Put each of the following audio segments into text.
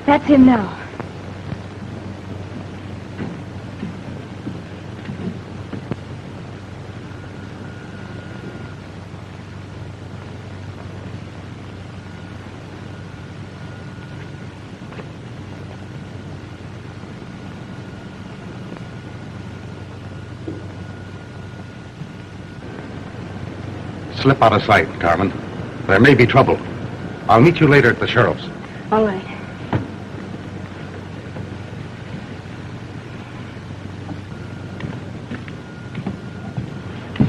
That's him now. Slip out of sight, Carmen. There may be trouble. I'll meet you later at the sheriff's. All right.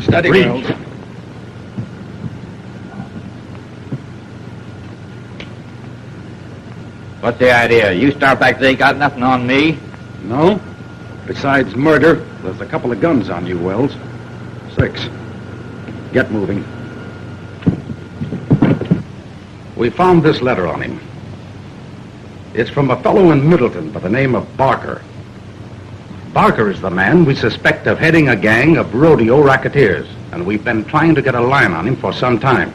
Steady, Reed. girls. What's the idea? You start back there, you got nothing on me? No? Besides murder, there's a couple of guns on you, Wells. 6. Get moving. We found this letter on him. It's from a fellow in Middleton by the name of Barker. Barker is the man we suspect of heading a gang of rodeo racketeers, and we've been trying to get a line on him for some time.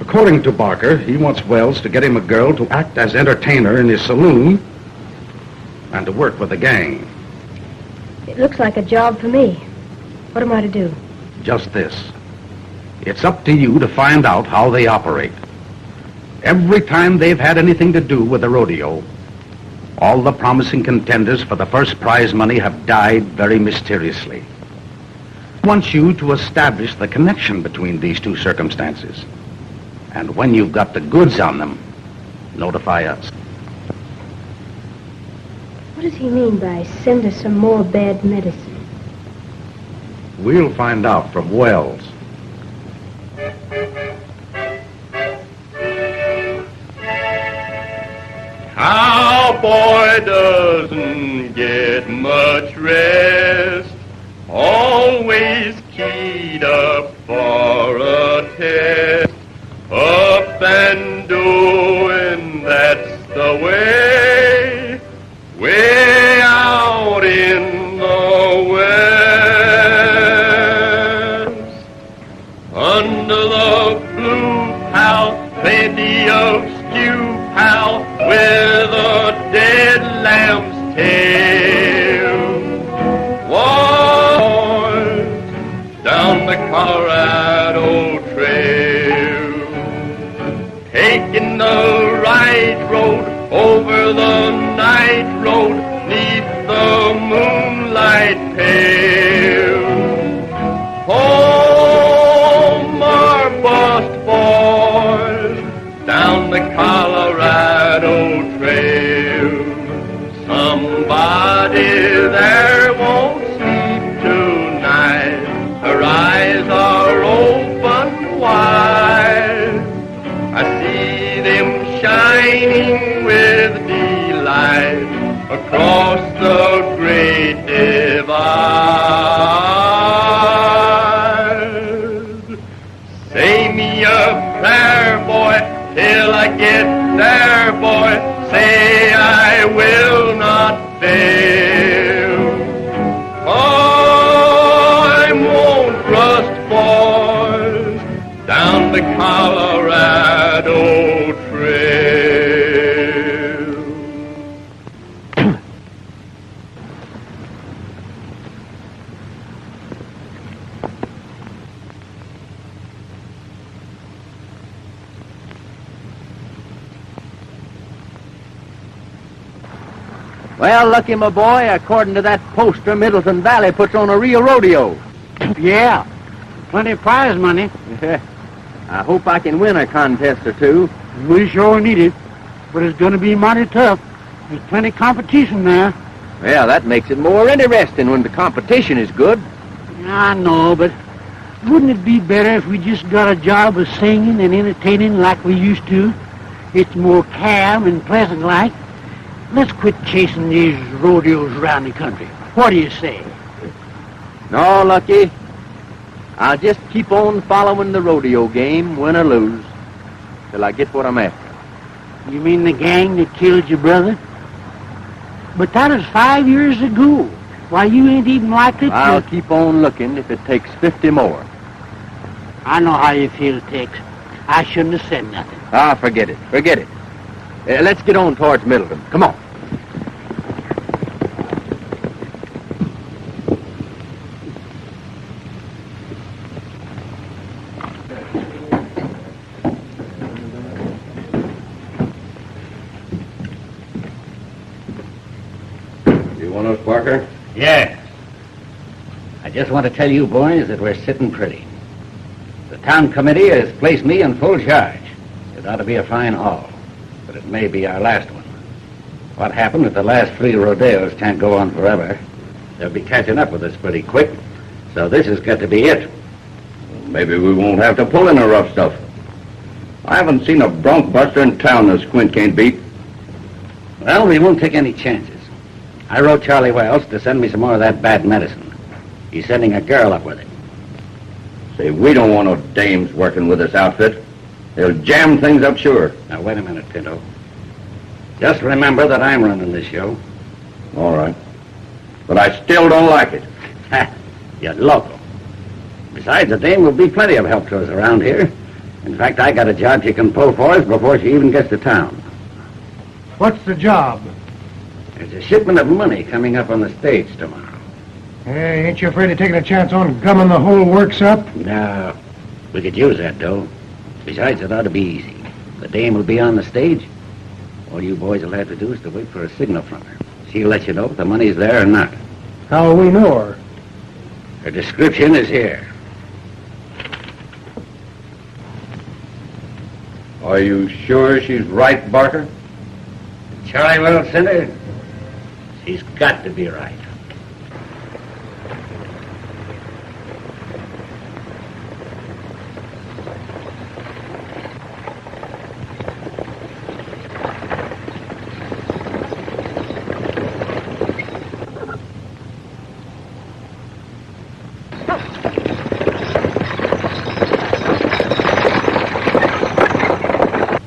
According to Barker, he wants Wells to get him a girl to act as entertainer in his saloon and to work with the gang. It looks like a job for me. What am I to do? Just this. It's up to you to find out how they operate. Every time they've had anything to do with the rodeo, all the promising contenders for the first prize money have died very mysteriously. I want you to establish the connection between these two circumstances. And when you've got the goods on them, notify us. What does he mean by send us some more bad medicine? We'll find out from Wells. Cowboy doesn't get much rest, always keyed up for a test. Up and doing, that's the way, way out in the west. Under the blue pal, plenty of stew pal, with a dead lamb's tail. Boys, down the Colorado Trail, taking the right road over the night road, neath the moonlight pale. Home our bust boys, down the Colorado Trail. Somebody there won't sleep tonight, her eyes are open wide. I see them shining with delight across the great divide. Say me a prayer, boy, till I get there, boy. Say I will not fail. I won't rust, boys, down the Colorado Trail. Well, Lucky, my boy, according to that poster, Middleton Valley puts on a real rodeo. Yeah. Plenty of prize money. I hope I can win a contest or two. We sure need it. But it's going to be mighty tough. There's plenty of competition there. Well, that makes it more interesting when the competition is good. I know, but wouldn't it be better if we just got a job of singing and entertaining like we used to? It's more calm and pleasant like. Let's quit chasing these rodeos around the country. What do you say? No, Lucky. I'll just keep on following the rodeo game, win or lose, till I get what I'm after. You mean the gang that killed your brother? But that is 5 years ago. Why, you ain't even likely to... I'll keep on looking if it takes 50 more. I know how you feel, Tex. I shouldn't have said nothing. Ah, forget it. Forget it. Let's get on towards Middleton. Come on. You want us, Barker? Yes. I just want to tell you boys that we're sitting pretty. The town committee has placed me in full charge. It ought to be a fine haul, but it may be our last one. What happened if the last 3 rodeos can't go on forever? They'll be catching up with us pretty quick, so this has got to be it. Maybe we won't have to pull in the rough stuff. I haven't seen a bronc buster in town that Squint can't beat. Well, we won't take any chances. I wrote Charlie Wells to send me some more of that bad medicine. He's sending a girl up with it. Say, we don't want no dames working with this outfit. They'll jam things up sure. Now, wait a minute, Pinto. Just remember that I'm running this show. All right. But I still don't like it. Ha! You're local. Besides, the dame will be plenty of help to us around here. In fact, I got a job she can pull for us before she even gets to town. What's the job? There's a shipment of money coming up on the stage tomorrow. Hey, ain't you afraid of taking a chance on gumming the whole works up? No, we could use that dough. Besides, it ought to be easy. The dame will be on the stage. All you boys will have to do is to wait for a signal from her. She'll let you know if the money's there or not. How will we know her? Her description is here. Are you sure she's right, Barker? Charlie Wells sent her. She's got to be right.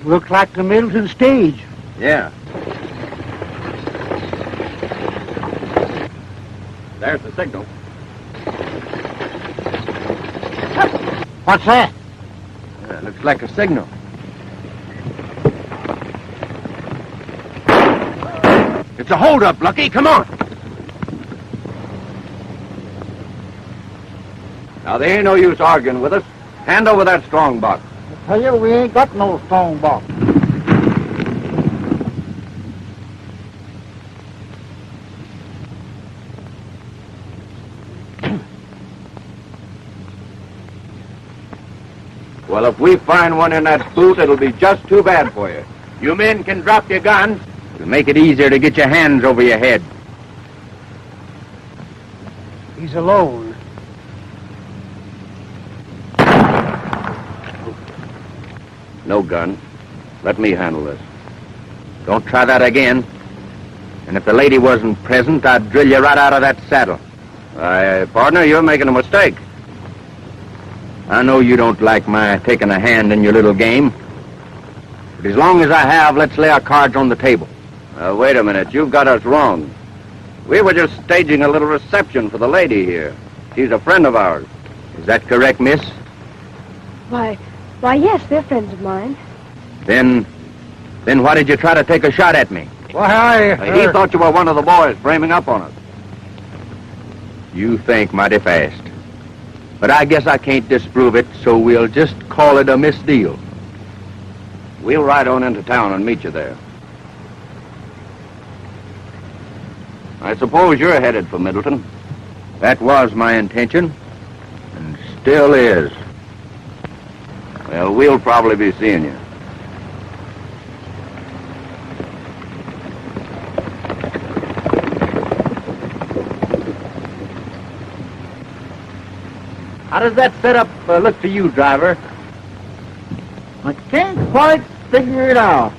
Looks like the Middleton stage. Yeah. There's the signal. What's that? Looks like a signal. It's a holdup, Lucky. Come on. Now, there ain't no use arguing with us. Hand over that strong box. Tell you, we ain't got no strong box. Well, if we find one in that boot, it'll be just too bad for you. You men can drop your guns. It'll make it easier to get your hands over your head. He's alone. No gun. Let me handle this. Don't try that again. And if the lady wasn't present, I'd drill you right out of that saddle. Partner, you're making a mistake. I know you don't like my taking a hand in your little game. But as long as I have, let's lay our cards on the table. Wait a minute. You've got us wrong. We were just staging a little reception for the lady here. She's a friend of ours. Is that correct, miss? Why, yes, they're friends of mine. Then why did you try to take a shot at me? Why, He thought you were one of the boys framing up on us. You think mighty fast. But I guess I can't disprove it, so we'll just call it a misdeal. We'll ride on into town and meet you there. I suppose you're headed for Middleton. That was my intention, and still is. Well, we'll probably be seeing you. How does that setup look to you, driver? I can't quite figure it out.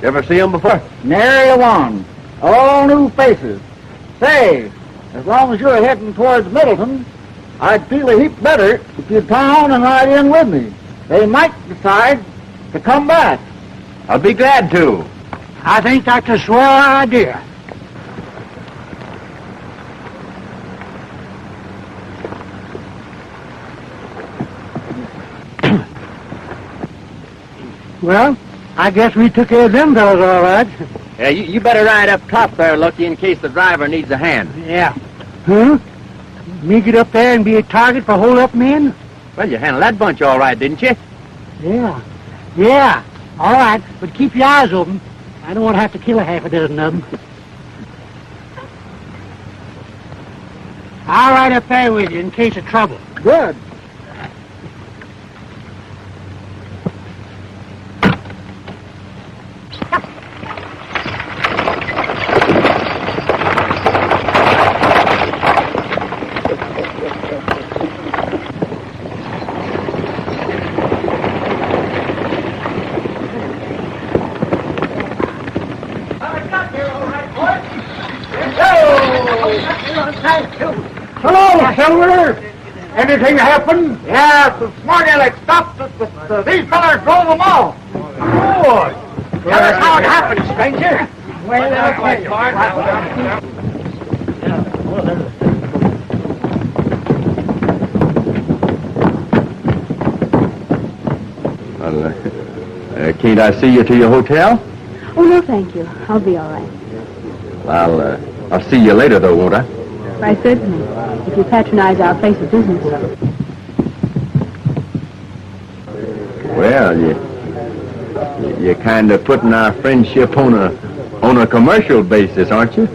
You ever see him before? Nary one. All new faces. Say, as long as you're heading towards Middleton, I'd feel a heap better if you'd come on and ride in with me. They might decide to come back. I'll be glad to. I think that's a swell idea. Well, I guess we took care of them fellas all right. Yeah, you better ride up top there, Lucky, in case the driver needs a hand. Yeah. Huh? Me get up there and be a target for hold-up men? Well, you handled that bunch all right, didn't you? Yeah. Yeah. All right, but keep your eyes open. I don't want to have to kill a half a dozen of them. I'll ride up there with you in case of trouble. Good. Hello, Silver. Anything happen? Yeah, this morning they stopped us, but these fellas drove them off. Good. Tell us how it happened, stranger. Well, Can't I see you to your hotel? Oh, no, thank you. I'll be all right. I'll see you later, though, won't I? Why, certainly. If you patronize our place of business. Well, you're kind of putting our friendship on a commercial basis, aren't you?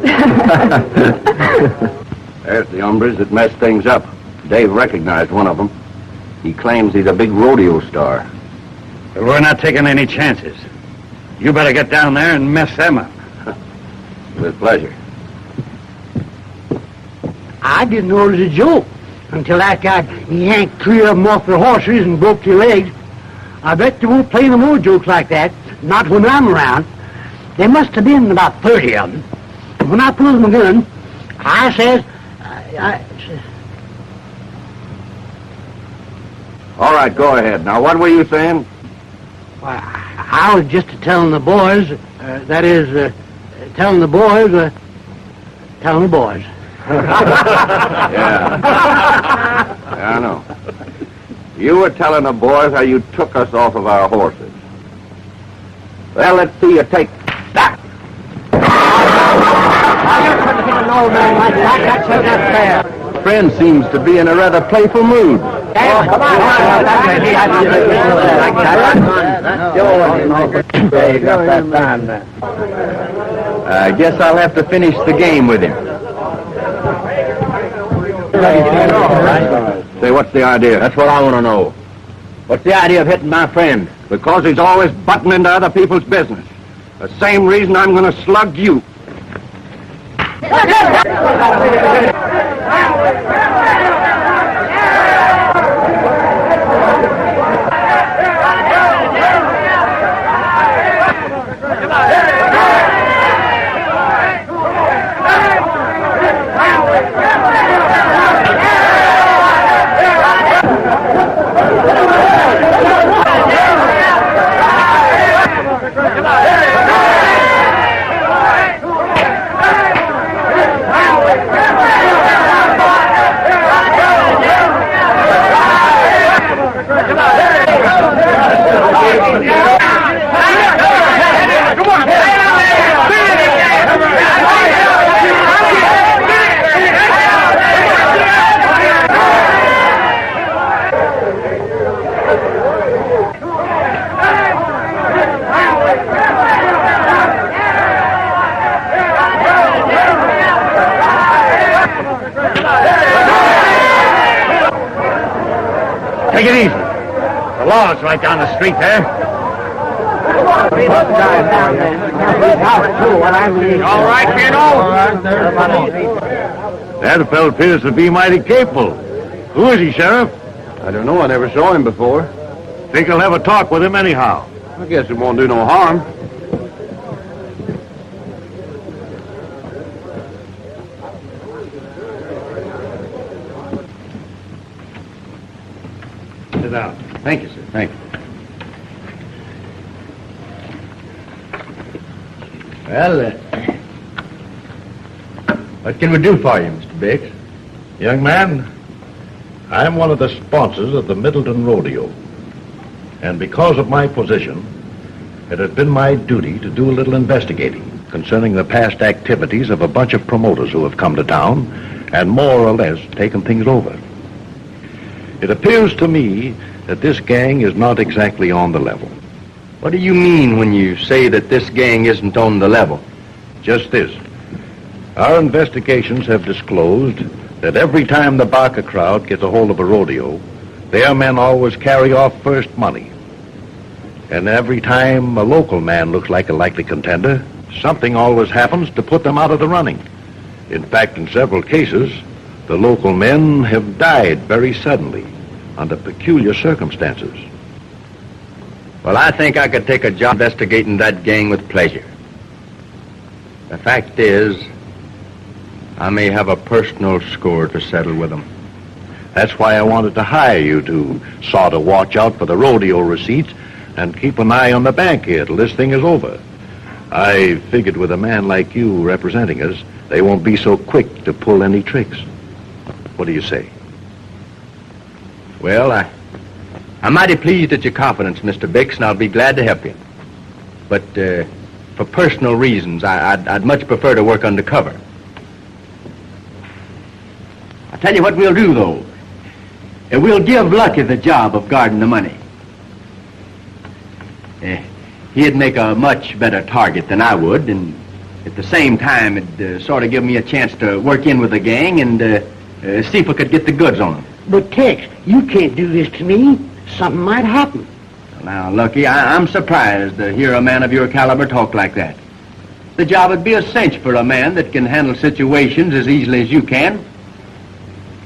There's the hombres that messed things up. Dave recognized one of them. He claims he's a big rodeo star. But we're not taking any chances. You better get down there and mess them up. With pleasure. I didn't know it was a joke until after I yanked 3 of them off their horses and broke their legs. I bet they won't play no more jokes like that, not when I'm around. There must have been about 30 of them. When I pulled my gun, I says, All right, go ahead. Now, what were you saying? I was just telling the boys, telling the boys. Yeah. Yeah, I know. You were telling the boys how you took us off of our horses. Well, let's see you take that. Friend seems to be in a rather playful mood. I guess I'll have to finish the game with him. Say, what's the idea? That's what I want to know. What's the idea of hitting my friend? Because he's always butting into other people's business. The same reason I'm going to slug you. Take it easy. The law's right down the street there. All right, kiddo? That fellow appears to be mighty capable. Who is he, Sheriff? I don't know. I never saw him before. Think I'll have a talk with him anyhow. I guess it won't do no harm. Sit down. Thank you, sir. Thank you. Well, what can we do for you, Mr. Biggs? Young man, I'm one of the sponsors of the Middleton Rodeo. And because of my position, it has been my duty to do a little investigating concerning the past activities of a bunch of promoters who have come to town and more or less taken things over. It appears to me that this gang is not exactly on the level. What do you mean when you say that this gang isn't on the level? Just this. Our investigations have disclosed that every time the Barker crowd gets a hold of a rodeo, their men always carry off first money. And every time a local man looks like a likely contender, something always happens to put them out of the running. In fact, in several cases, the local men have died very suddenly under peculiar circumstances. Well, I think I could take a job investigating that gang with pleasure. The fact is, I may have a personal score to settle with them. That's why I wanted to hire you to sort of watch out for the rodeo receipts and keep an eye on the bank here till this thing is over. I figured with a man like you representing us, they won't be so quick to pull any tricks. What do you say? Well, I'm mighty pleased at your confidence, Mr. Bix, and I'll be glad to help you. But for personal reasons, I'd much prefer to work undercover. I'll tell you what we'll do, though. We'll give Lucky the job of guarding the money. He'd make a much better target than I would, and at the same time, it'd sort of give me a chance to work in with the gang and see if we could get the goods on them. But, Tex, you can't do this to me. Something might happen. Now, Lucky, I'm surprised to hear a man of your caliber talk like that. The job would be a cinch for a man that can handle situations as easily as you can.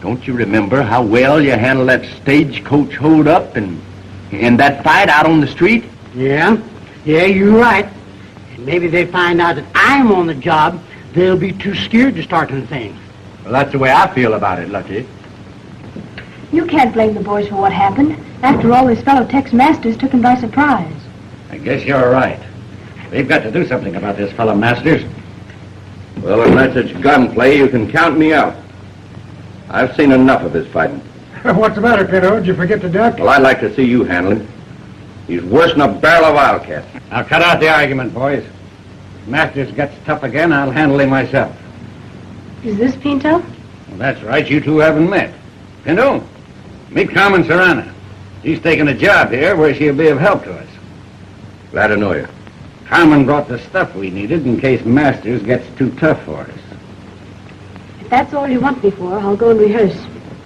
Don't you remember how well you handled that stagecoach hold-up and that fight out on the street? Yeah, you're right. And maybe they find out that I'm on the job, they'll be too scared to start anything. Well, that's the way I feel about it, Lucky. You can't blame the boys for what happened. After all, this fellow Tex Masters took him by surprise. I guess you're right. We've got to do something about this fellow Masters. Well, unless it's gunplay, you can count me out. I've seen enough of his fighting. What's the matter, Pinto? Did you forget the duck? Well, I'd like to see you handle him. He's worse than a barrel of wildcat. Now, cut out the argument, boys. If Masters gets tough again, I'll handle him myself. Is this Pinto? Well, that's right. You two haven't met. Pinto, meet Carmen Serrana. She's taking a job here where she'll be of help to us. Glad to know you. Carmen brought the stuff we needed in case Masters gets too tough for us. If that's all you want me for, I'll go and rehearse.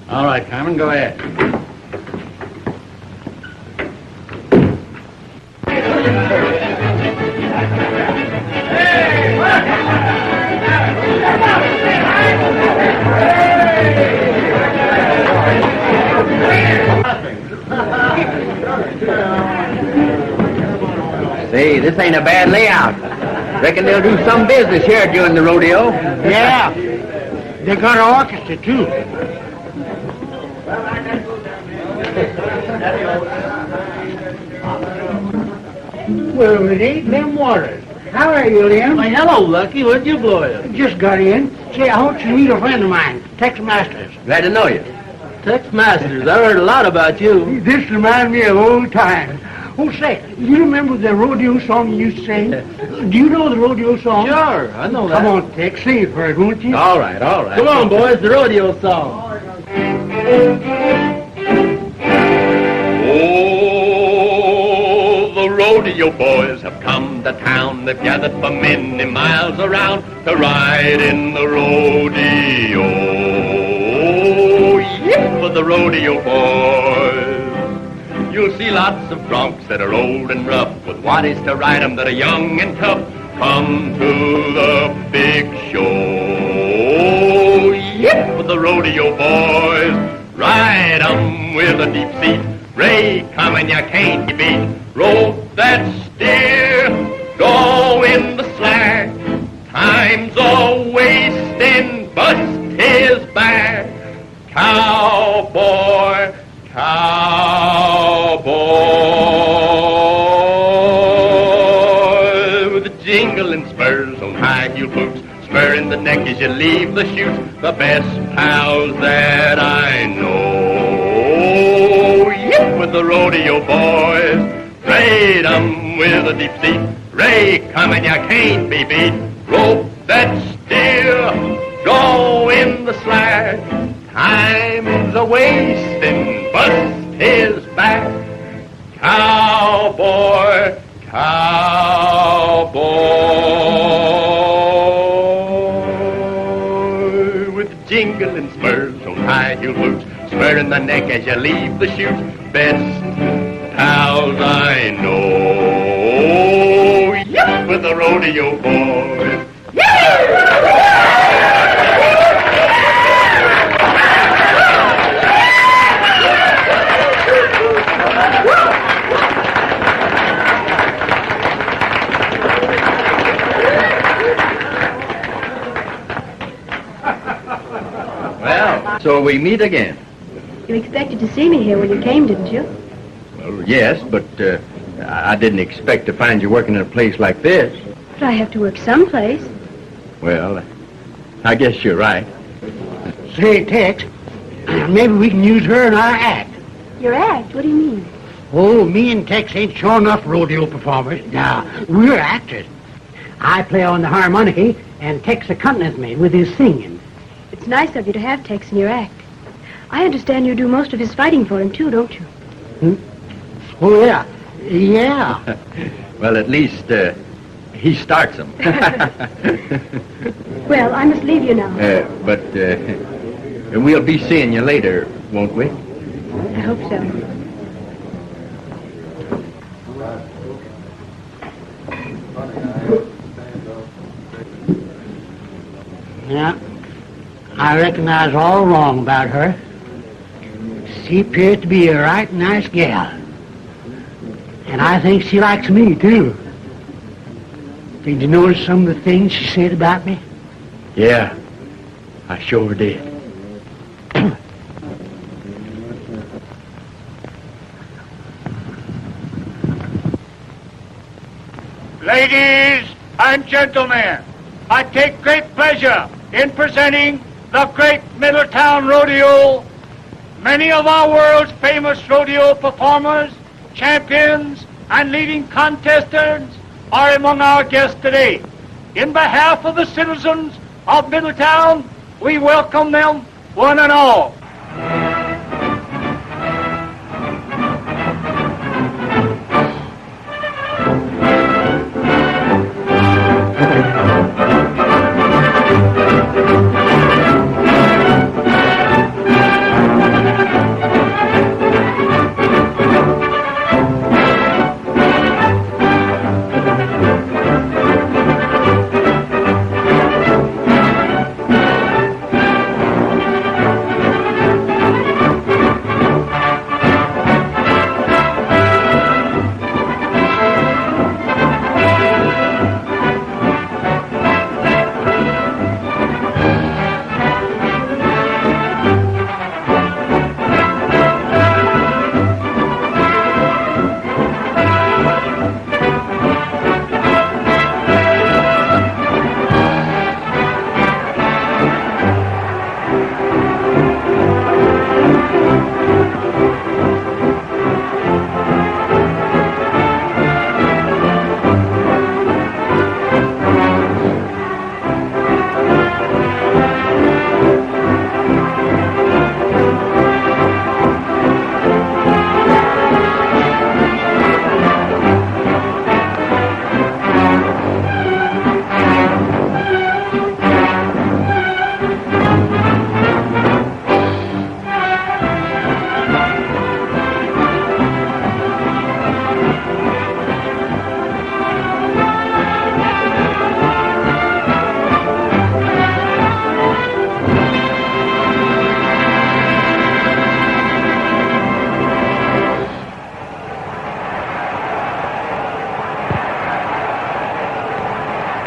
All right, Carmen, go ahead. Say, this ain't a bad layout. Reckon they'll do some business here during the rodeo. Yeah, they got an orchestra, too. Well, it ain't them waters. How are you, Liam? Why, hello, Lucky. Where'd you blow in? Just got in. Say, I want you to meet a friend of mine, Tex Masters. Glad to know you. Tex Masters. I heard a lot about you. This reminds me of old times. Oh, say, you remember the rodeo song you used to sing? Do you know the rodeo song? Sure, I know that. Come on, Tex, sing it for us, won't you? All right, all right. Come on, boys, the rodeo song. Oh, the rodeo boys have come to town. They've gathered for many miles around to ride in the rodeo. Yip for the rodeo boys. You'll see lots of broncs that are old and rough with waddies to ride 'em that are young and tough. Come to the big show. Yip for the rodeo boys. Ride 'em with a deep seat. Ray, come and you can't beat. Rope that steer, go in the slack. Time's a wasting, bust his back. Cowboy, cowboy, with a jingling spurs on high-heel boots, spur in the neck as you leave the chute, the best pals that I know. Yip with the rodeo boys, trade 'em with a deep seat, Ray coming, you can't be beat, rope that steer, go in the slack, time's a-wasting, bust his back, cowboy, cowboy, with jingling spurs on high-heel boots, spur in the neck as you leave the chute, best pals I know. Yep, with the rodeo boys. Well, so we meet again. You expected to see me here when you came, didn't you? Well, yes, but I didn't expect to find you working in a place like this. But I have to work someplace. Well, I guess you're right. Say, Tex, maybe we can use her in our act. Your act? What do you mean? Oh, me and Tex ain't sure enough rodeo performers. Now, we're actors. I play on the harmonica, and Tex accompanies me with his singing. It's nice of you to have Tex in your act. I understand you do most of his fighting for him, too, don't you? Oh, yeah. Yeah. Well, at least he starts them. Well, I must leave you now. But we'll be seeing you later, won't we? I hope so. Yeah. I recognize all wrong about her. She appears to be a right nice gal. And I think she likes me, too. Did you notice some of the things she said about me? Yeah, I sure did. Ladies and gentlemen, I take great pleasure in presenting the Great Middletown Rodeo. Many of our world's famous rodeo performers, champions, and leading contestants are among our guests today. In behalf of the citizens of Middletown, we welcome them one and all.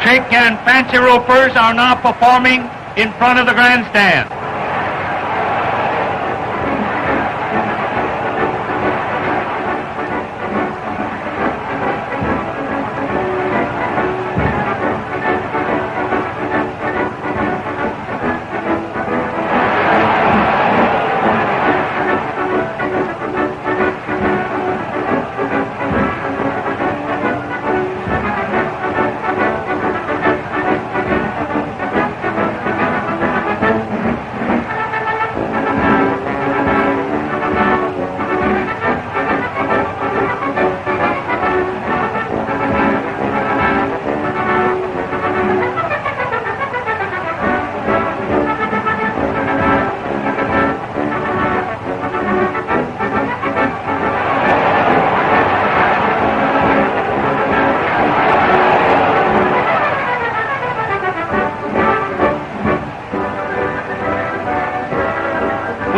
Trick and fancy ropers are now performing in front of the grandstand.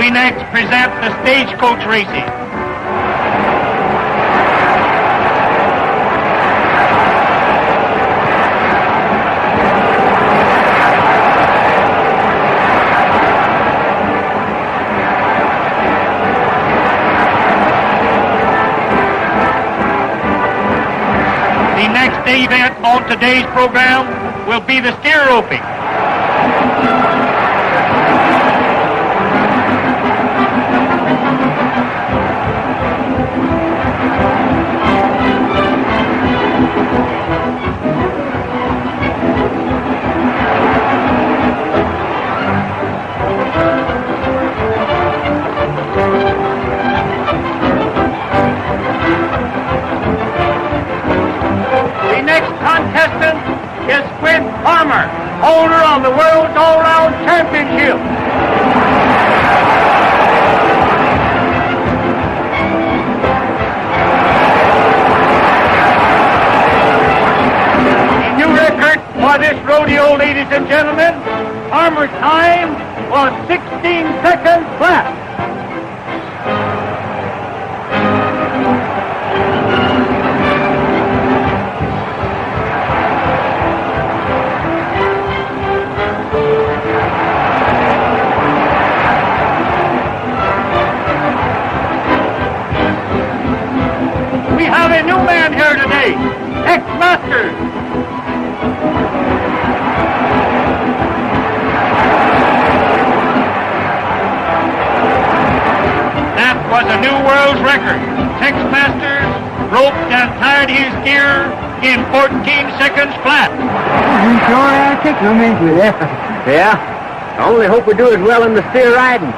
we next present the stagecoach racing. The next event on today's program will be the steer roping. The next contestant is Quint Farmer, holder of the World's All-Round Championship. The new record for this rodeo, ladies and gentlemen, Farmer's time was 16 seconds flat. We have a new man here today, Tex Ritter. That was a new world's record. Tex Masters roped and tied his gear in 14 seconds flat. You sure are kicking them into it, Yeah? I only hope we do as well in the steer riding.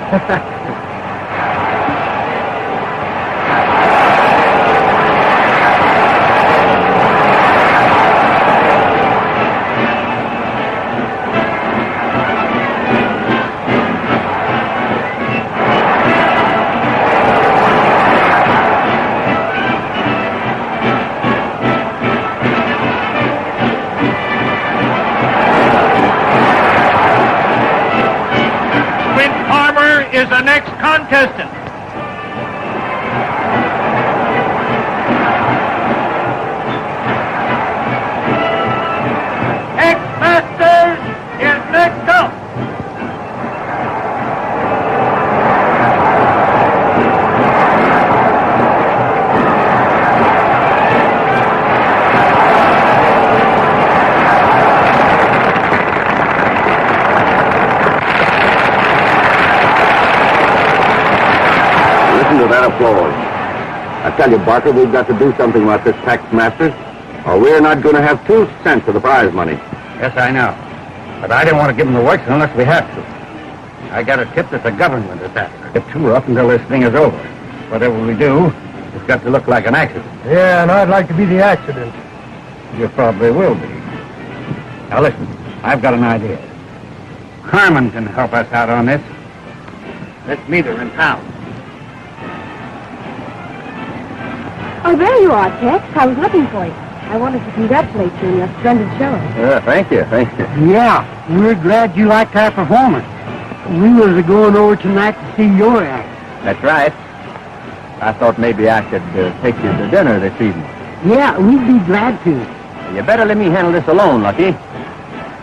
Quint Farmer is the next contestant. Tex Masters is next up. Listen to that applause. I tell you, Barker, we've got to do something about this Tex Masters, or we're not going to have 2 cents of the prize money. Yes, I know. But I didn't want to give them the works unless we have to. I got a tip that the government is after. Get 2 up until this thing is over. Whatever we do, it's got to look like an accident. Yeah, and I'd like to be the accident. You probably will be. Now listen, I've got an idea. Carmen can help us out on this. Let's meet her in town. Oh, there you are, Tex. I was looking for you. I wanted to congratulate you on your splendid show. Thank you. Yeah, we're glad you liked our performance. We was going over tonight to see your act. That's right. I thought maybe I could take you to dinner this evening. Yeah, we'd be glad to. You better let me handle this alone, Lucky.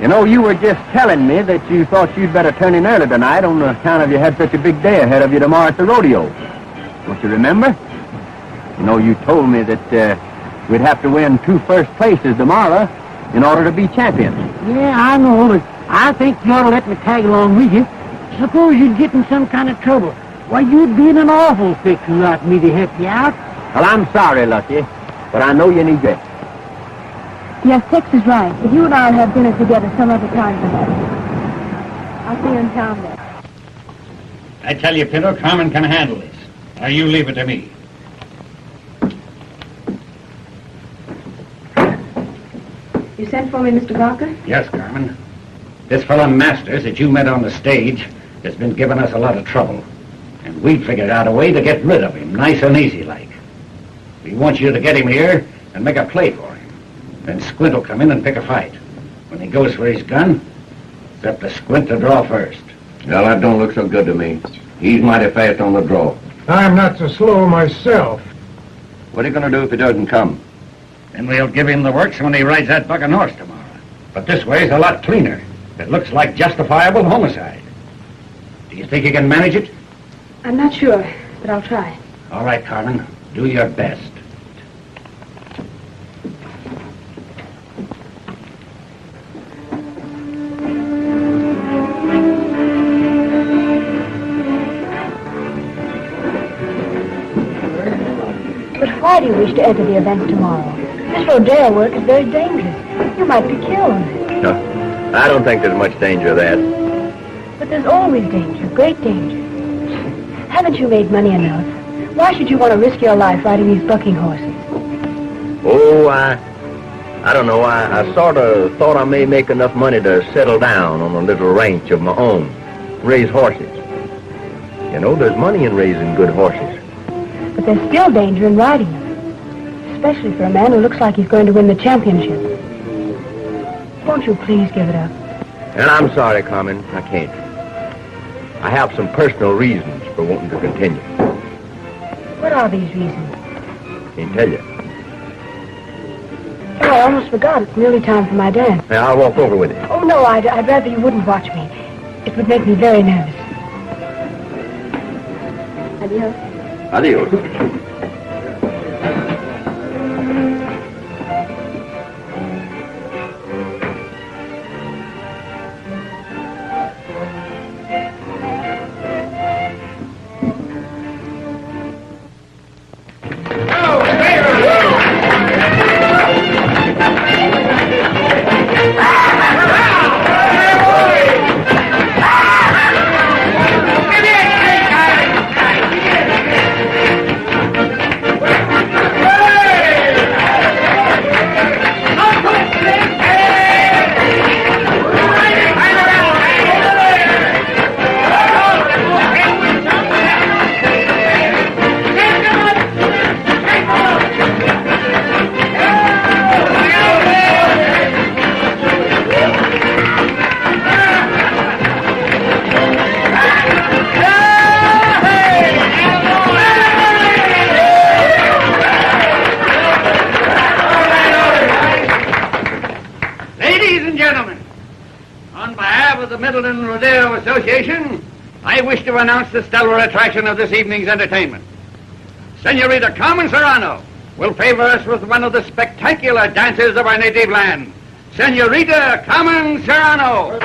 You know, you were just telling me that you thought you'd better turn in early tonight on account of you had such a big day ahead of you tomorrow at the rodeo. Don't you remember? You know, you told me that we'd have to win 2 first places tomorrow in order to be champions. Yeah, I know, but I think you ought to let me tag along with you. Suppose you'd get in some kind of trouble. Why, you'd be in an awful fix without me to help you out. Well, I'm sorry, Lucky, but I know you need it. Yes, Tex is right. If you and I'll have dinner together some other time, perhaps. I'll see you in town then. I tell you, Pinto, Carmen can handle this. Now you leave it to me. You sent for me, Mr. Barker? Yes, Carmen. This fellow Masters that you met on the stage has been giving us a lot of trouble. And we figured out a way to get rid of him, nice and easy like. We want you to get him here and make a play for him. Then Squint will come in and pick a fight. When he goes for his gun, it's up to Squint to draw first. Well, that don't look so good to me. He's mighty fast on the draw. I'm not so slow myself. What are you going to do if he doesn't come? Then we'll give him the works when he rides that bucking horse tomorrow. But this way's a lot cleaner. It looks like justifiable homicide. Do you think you can manage it? I'm not sure, but I'll try. All right, Carmen. Do your best. But why do you wish to enter the event tomorrow? This Rodeo work is very dangerous. You might be killed. No, I don't think there's much danger of that. But there's always danger, great danger. Haven't you made money enough? Why should you want to risk your life riding these bucking horses? Oh, I don't know. I sort of thought I may make enough money to settle down on a little ranch of my own, raise horses. You know, there's money in raising good horses. But there's still danger in riding them, especially for a man who looks like he's going to win the championship. Won't you please give it up? And I'm sorry, Carmen, I can't. I have some personal reasons for wanting to continue. What are these reasons? Can't tell you. Oh, I almost forgot. It's nearly time for my dance. Now, I'll walk over with you. Oh, no, I'd rather you wouldn't watch me. It would make me very nervous. Adios. Adios. Rodeo Association, I wish to announce the stellar attraction of this evening's entertainment. Senorita Carmen Serrano will favor us with one of the spectacular dances of our native land. Senorita Carmen Serrano.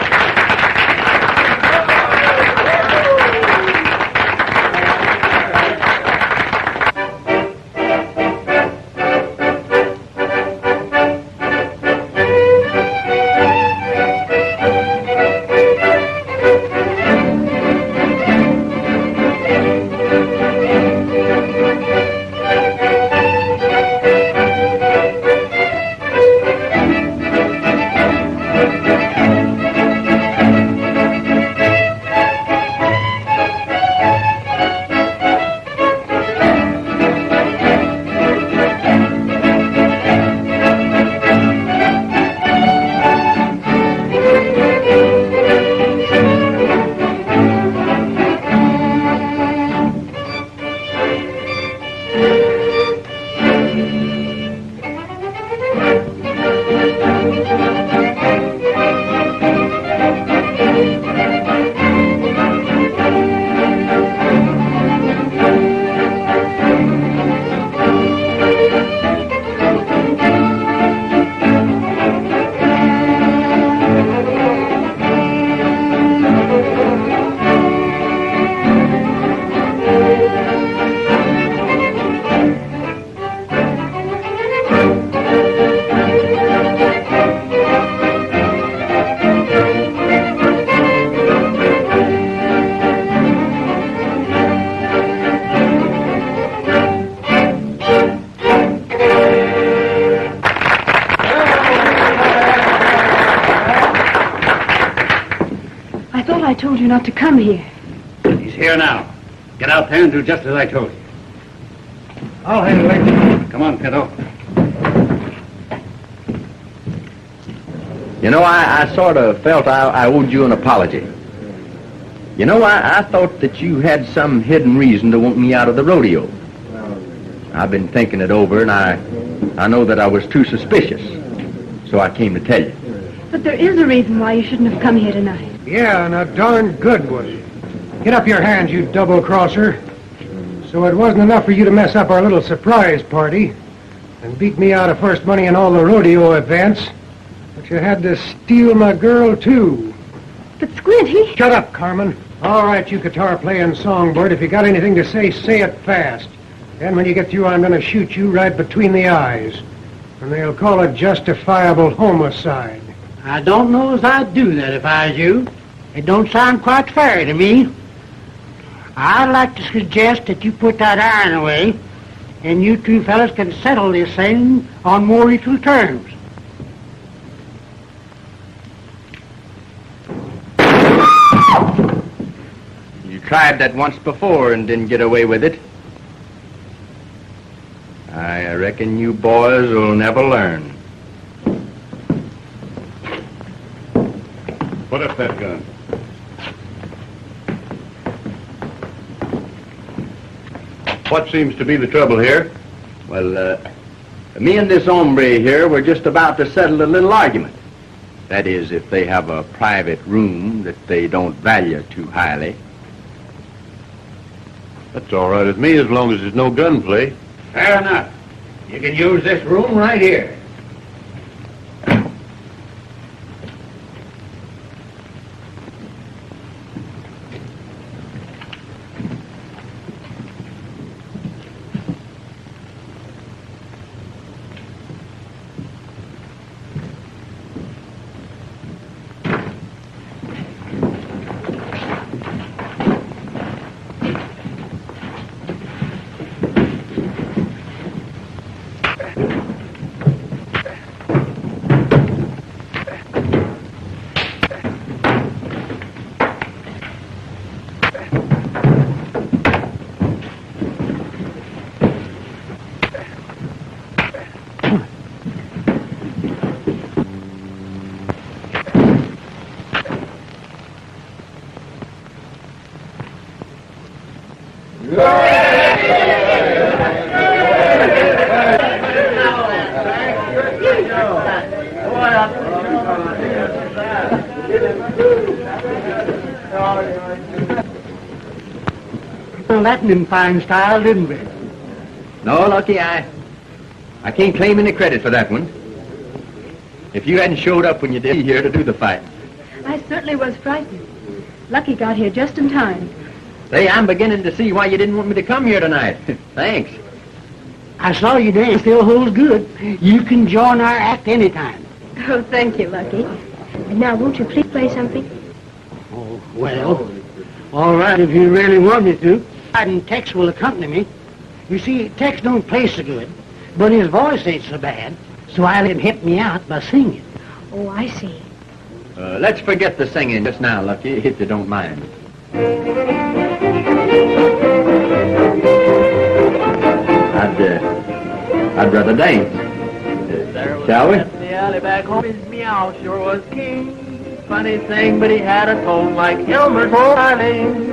I told you not to come here. He's here now. Get out there and do just as I told you. I'll handle it. Come on, Pinto. You know, I sort of felt I owed you an apology. You know, I thought that you had some hidden reason to want me out of the rodeo. I've been thinking it over, and I know that I was too suspicious, so I came to tell you. But there is a reason why you shouldn't have come here tonight. Yeah, and a darn good one. Get up your hands, you double-crosser. So it wasn't enough for you to mess up our little surprise party and beat me out of first money in all the rodeo events, but you had to steal my girl, too. But Squint, he... Shut up, Carmen. All right, you guitar-playing songbird, if you got anything to say it fast. Then when you get through, I'm going to shoot you right between the eyes. And they'll call it justifiable homicide. I don't know as I'd do that if I was you. It don't sound quite fair to me. I'd like to suggest that you put that iron away, and you two fellas can settle this thing on more equal terms. You tried that once before and didn't get away with it. I reckon you boys will never learn. Put up that gun. What seems to be the trouble here? Well, me and this hombre here were just about to settle a little argument. That is, if they have a private room that they don't value too highly. That's all right with me as long as there's no gunplay. Fair enough. You can use this room right here. Well, that in fine style, didn't we? No, Lucky, I can't claim any credit for that one. If you hadn't showed up when you did here to do the fight. I certainly was frightened. Lucky got here just in time. Say, I'm beginning to see why you didn't want me to come here tonight. Thanks. I saw you dance. Still holds good. You can join our act anytime. Oh, thank you, Lucky. And now, won't you please play something? Oh, well, all right, if you really want me to. And Tex will accompany me. You see, Tex don't play so good, but his voice ain't so bad, so I let him help me out by singing. Oh, I see. Let's forget the singing just now, Lucky, if you don't mind. I'd rather dance. Shall we? The alley back home, his meow sure was king. Funny thing, but he had a tone like Elmer's old Eileen.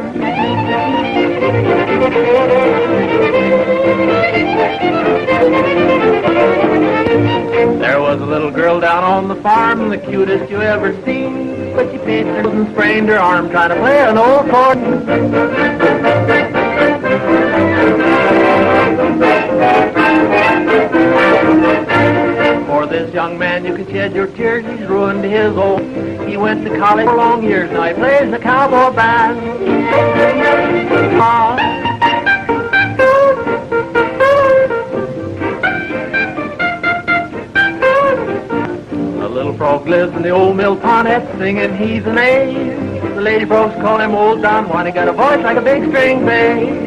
There was a little girl down on the farm, the cutest you ever seen. But she pinched her nose and sprained her arm trying to play an old chord. For this young man, you can shed your tears, he's ruined his old. He went to college for long years, now he plays the cowboy band. A little frog lives in the old mill pond, singing he's an ace. The lady frogs call him Old Don Juan, he got a voice like a big string bass.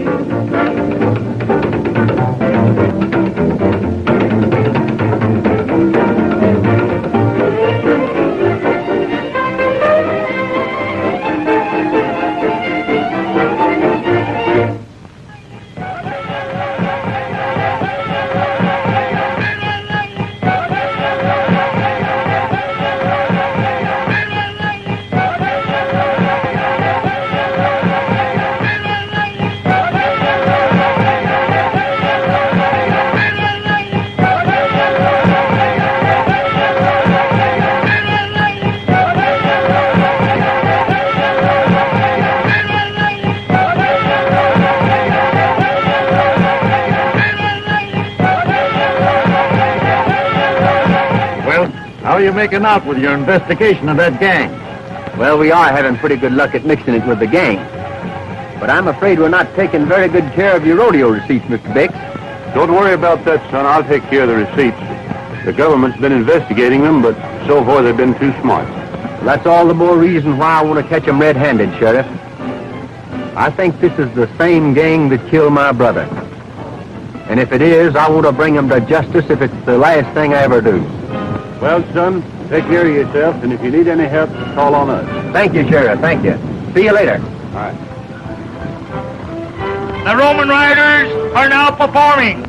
you making out with your investigation of that gang? Well, we are having pretty good luck at mixing it with the gang. But I'm afraid we're not taking very good care of your rodeo receipts, Mr. Bix. Don't worry about that, son. I'll take care of the receipts. The government's been investigating them, but so far they've been too smart. Well, that's all the more reason why I want to catch them red-handed, Sheriff. I think this is the same gang that killed my brother. And if it is, I want to bring them to justice if it's the last thing I ever do. Well, son, take care of yourself, and if you need any help, call on us. Thank you, Sheriff. Thank you. See you later. All right. The Roman riders are now performing.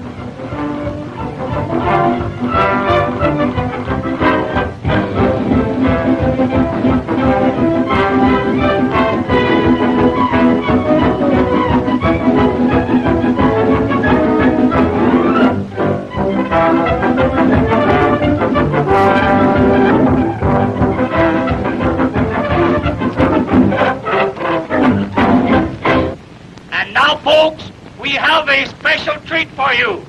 And now, folks, we have a special treat for you.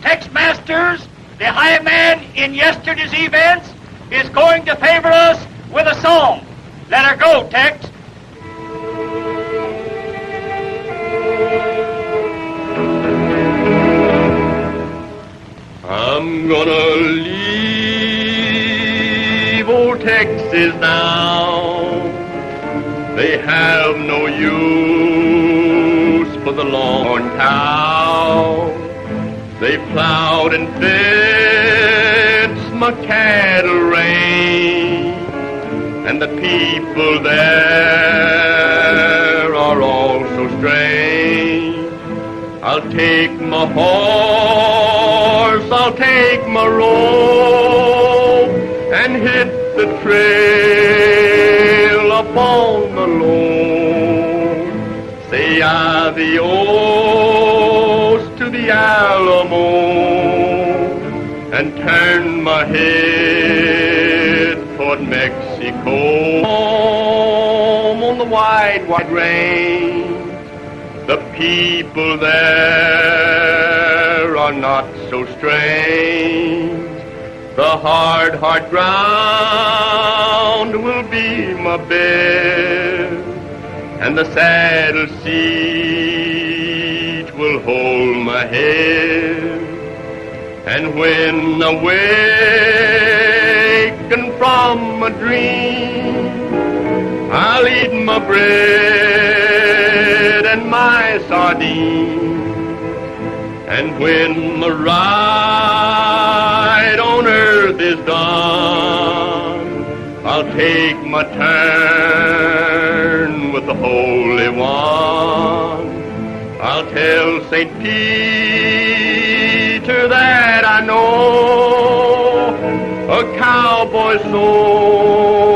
Tex Masters, the high man in yesterday's events, is going to favor us with a song. Let her go, Tex. I'm gonna leave old Texas now. They have no use for the long cow. They plowed and fenced my cattle range, and the people there are all so strange. I'll take my horse, I'll take my rope, and hit the trail upon the loam. Say adios to the Alamo, and turn my head toward Mexico. Home on the wide, wide range, the people there are not so strange. The hard, hard ground will be my bed, and the saddle seat will hold my head. And when awakened from a dream, I'll eat my bread and my sardines. And when the ride on earth is done, I'll take my turn with the Holy One. I'll tell St. Peter that I know a cowboy's soul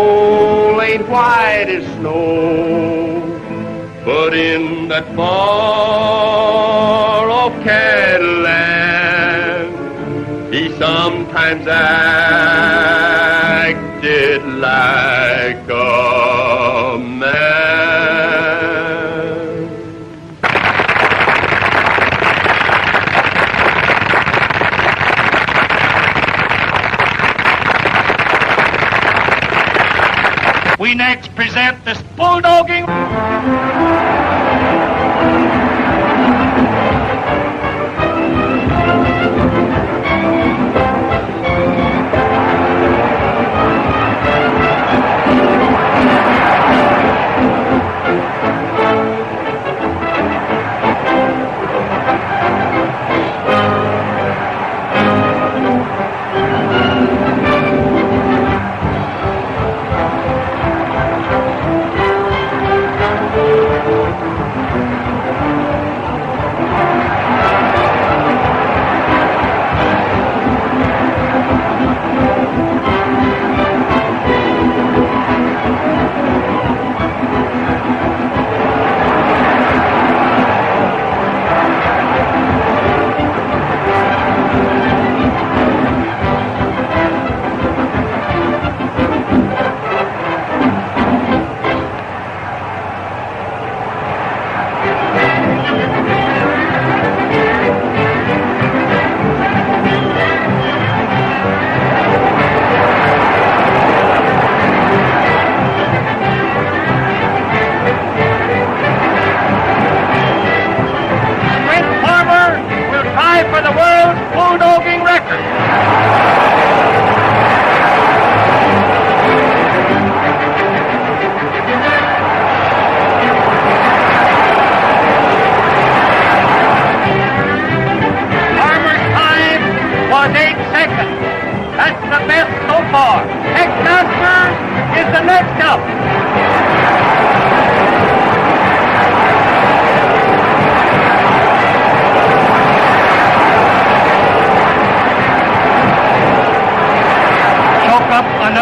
ain't white as snow, but in that far-off cattle land, he sometimes acted like a man. We next present this bulldogging.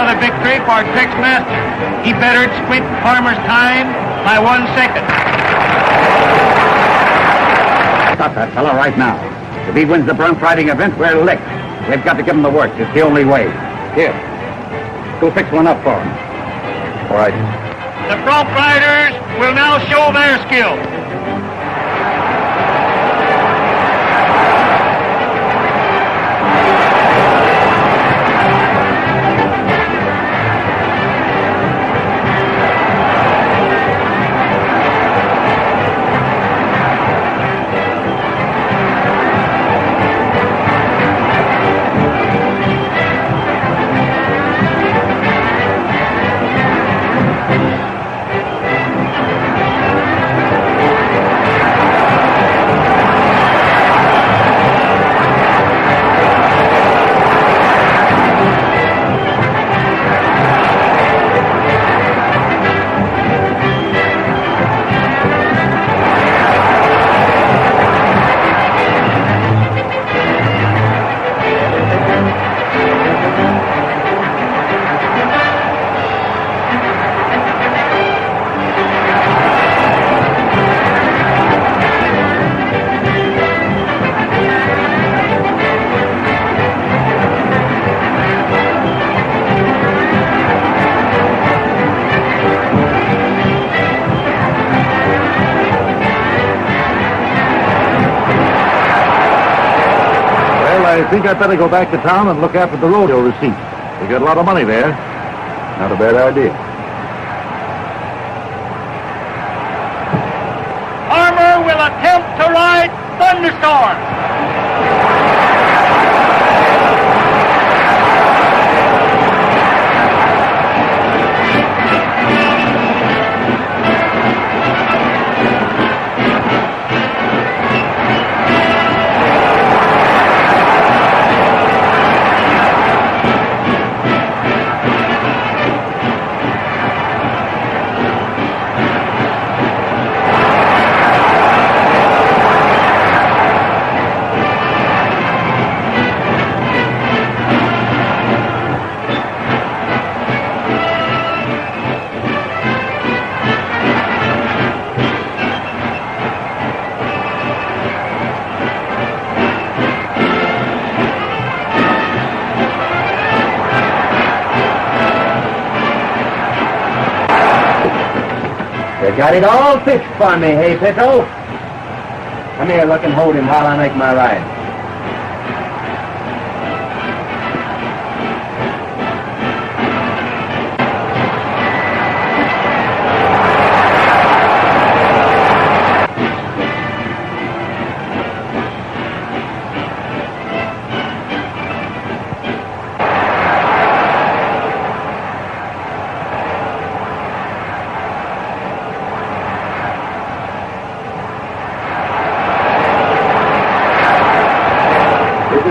the victory for Tex Master. He bettered Squint Farmer's time by 1 second. Stop that fella right now. If he wins the bronc riding event, we're licked. We've got to give him the works. It's the only way. Here. Go fix one up for him. All right. The bronc riders will now show their skill. I think I'd better go back to town and look after the rodeo receipts. We got a lot of money there. Not a bad idea. Farmer will attempt to ride Thunderstorm. You got it all fixed for me, hey, Pickle? Come here, look and hold him while I make my ride.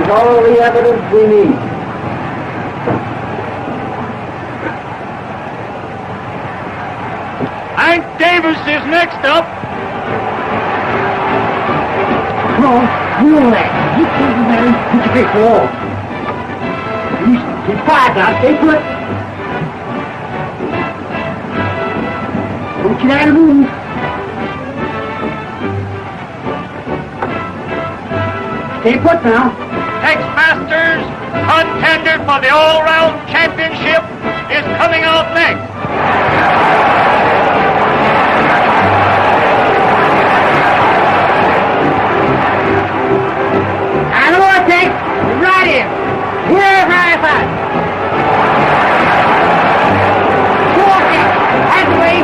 All the evidence we need. Hank Davis is next up. Come on, you know that. Get to the man, put your face wall. He's quiet now, stay put. Don't you out of move. Stay put now. Tex Masters, contender for the all-round championship, is coming out next. I know what, Tex. Right in. Here's high five. Go on, Tex. That's the way.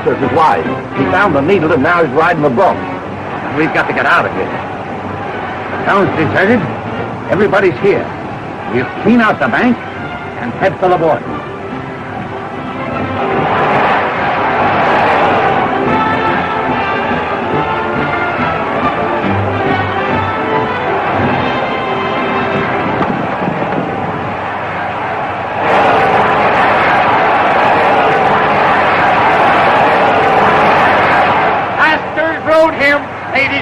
Is wise. He found the needle and now he's riding the bronc. And we've got to get out of here. The town's deserted. Everybody's here. We'll clean out the bank and head for the border.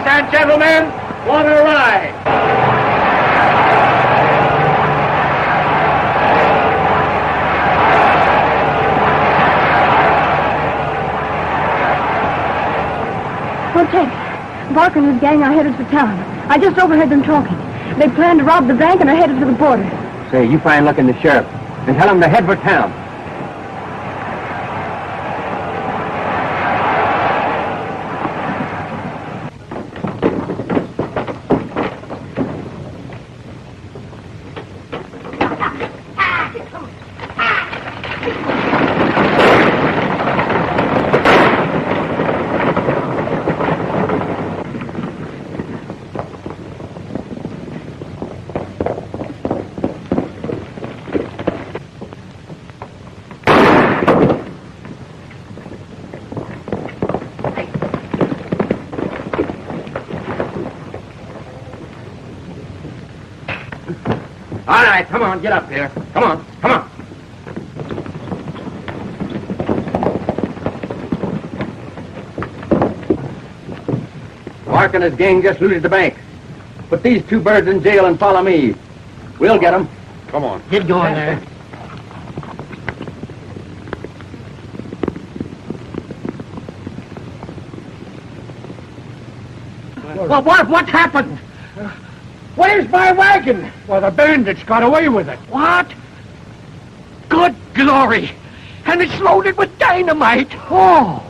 and gentlemen, want to ride? Well, Tex, Barker and his gang are headed for town. I just overheard them talking. They plan to rob the bank and are headed for the border. Say, you find luck in the sheriff and tell him to head for town. All right, come on, get up here. Come on, come on. Mark and his gang just looted the bank. Put these two birds in jail and follow me. We'll get them. Come on. Get going there. Well, what's happened? Where's my wagon? Well, the bandits got away with it. What? Good glory. And it's loaded with dynamite. Oh.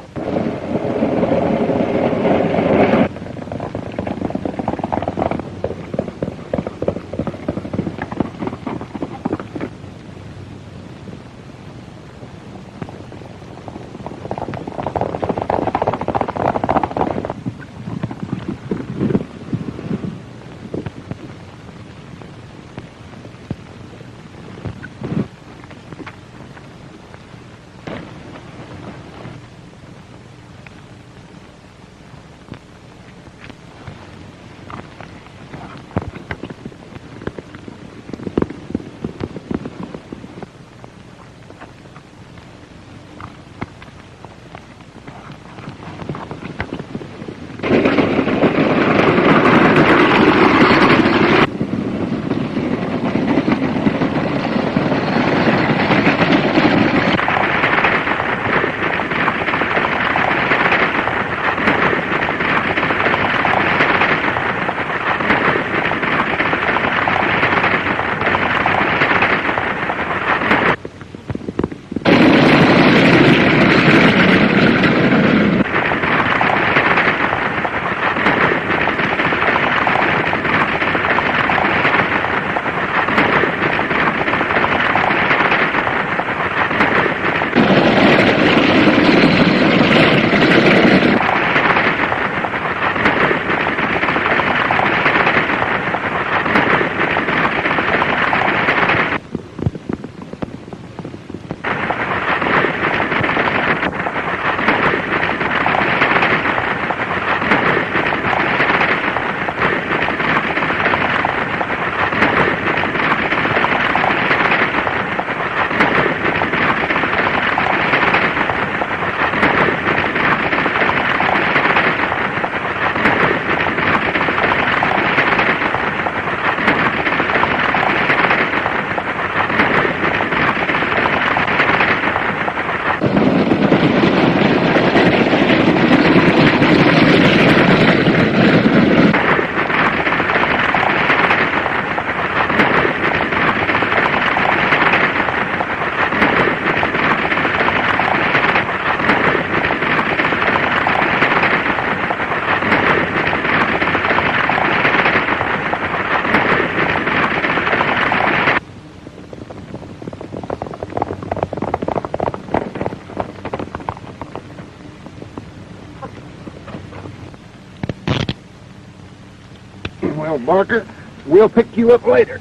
Well, Barker, we'll pick you up later.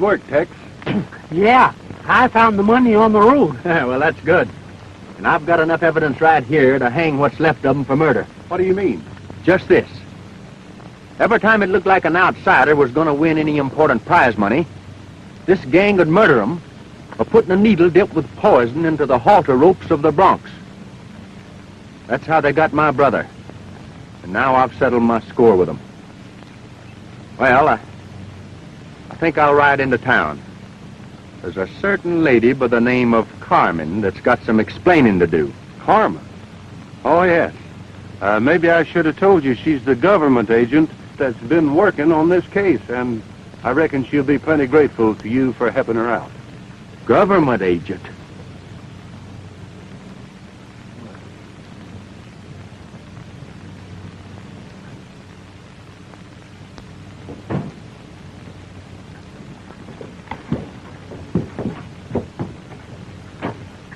work, Tex. Yeah, I found the money on the road. Well, that's good. And I've got enough evidence right here to hang what's left of them for murder. What do you mean? Just this. Every time it looked like an outsider was going to win any important prize money, this gang would murder them by putting a needle dipped with poison into the halter ropes of the broncs. That's how they got my brother. And now I've settled my score with them. Well, I think I'll ride into town. There's a certain lady by the name of Carmen that's got some explaining to do. Carmen? Oh, yes. Maybe I should have told you she's the government agent that's been working on this case, and I reckon she'll be plenty grateful to you for helping her out. Government agent?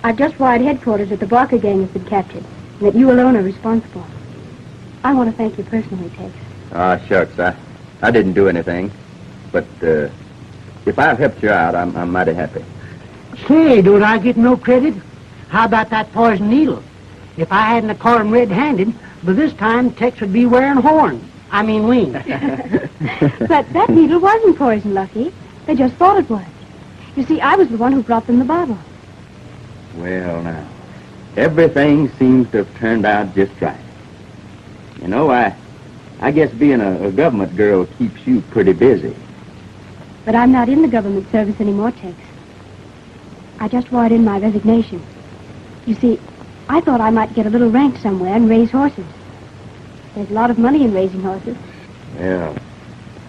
I've just wired headquarters that the Barker gang has been captured, and that you alone are responsible. I want to thank you personally, Tex. Ah, shucks, I didn't do anything. But, if I've helped you out, I'm mighty happy. Say, don't I get no credit? How about that poison needle? If I hadn't caught him red-handed, by this time Tex would be wearing horns. I mean wings. But that needle wasn't poison, Lucky. They just thought it was. You see, I was the one who brought them the bottle. Well, now, everything seems to have turned out just right. You know, I guess being a government girl keeps you pretty busy. But I'm not in the government service anymore, Tex. I just wired in my resignation. You see, I thought I might get a little rank somewhere and raise horses. There's a lot of money in raising horses. Well,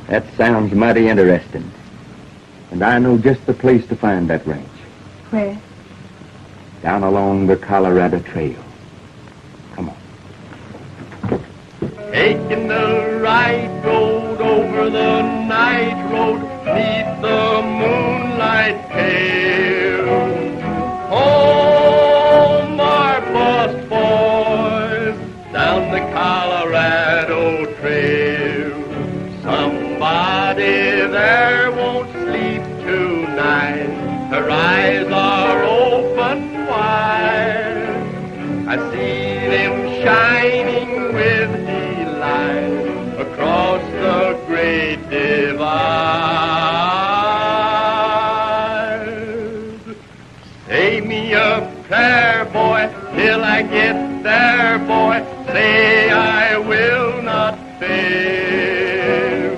that sounds mighty interesting. And I know just the place to find that ranch. Where? Down along the Colorado Trail. Come on. Taking the right road over the night road, neath the moonlight pale. Home, our bust boys, down the Colorado Trail. Somebody there won't sleep tonight. Her eyes are open wide. I see them shining with delight across the great divide. Say me a prayer, boy, till I get there, boy. Say I will not fail.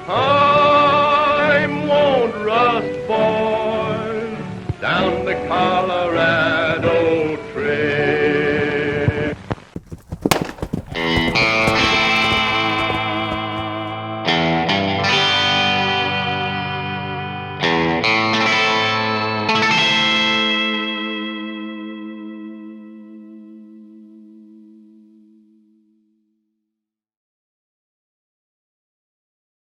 Time won't rust, boy, down the Colorado.